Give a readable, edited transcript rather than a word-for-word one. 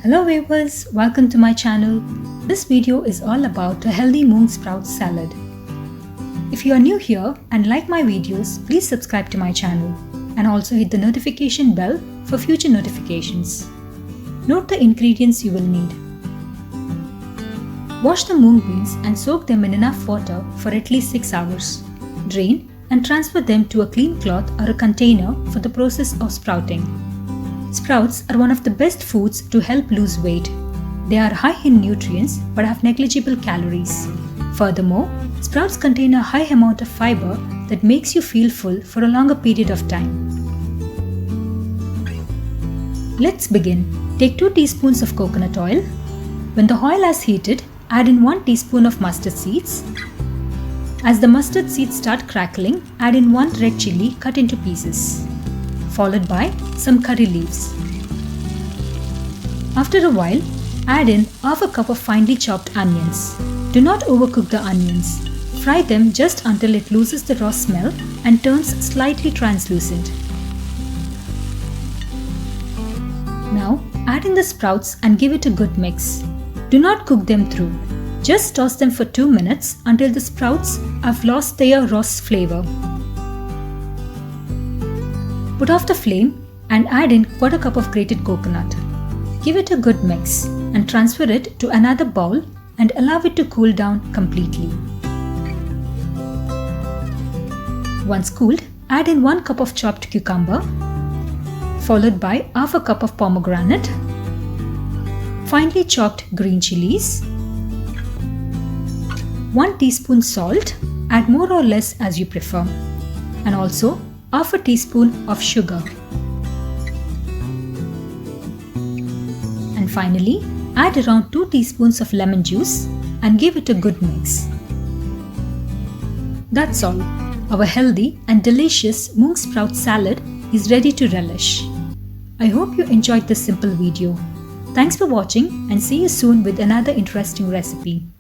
Hello viewers, welcome to my channel. This video is all about a healthy mung sprout salad. If you are new here and like my videos, please subscribe to my channel and also hit the notification bell for future notifications. Note the ingredients you will need. Wash the mung beans and soak them in enough water for at least 6 hours. Drain and transfer them to a clean cloth or a container for the process of sprouting. Sprouts are one of the best foods to help lose weight. They are high in nutrients but have negligible calories. Furthermore, sprouts contain a high amount of fiber that makes you feel full for a longer period of time. Let's begin. Take 2 teaspoons of coconut oil. When the oil has heated, add in 1 teaspoon of mustard seeds. As the mustard seeds start crackling, add in 1 red chilli cut into pieces, followed by some curry leaves. After a while, add in half a cup of finely chopped onions. Do not overcook the onions. Fry them just until it loses the raw smell and turns slightly translucent. Now, add in the sprouts and give it a good mix. Do not cook them through. Just toss them for 2 minutes until the sprouts have lost their raw flavor. Put off the flame and add in 1/4 cup of grated coconut. Give it a good mix and transfer it to another bowl and allow it to cool down completely. Once cooled, add in 1 cup of chopped cucumber, followed by half a cup of pomegranate, finely chopped green chilies, 1 teaspoon salt, add more or less as you prefer, and also half a teaspoon of sugar. And finally, add around 2 teaspoons of lemon juice and give it a good mix. That's all. Our healthy and delicious mung sprout salad is ready to relish. I hope you enjoyed this simple video. Thanks for watching and see you soon with another interesting recipe.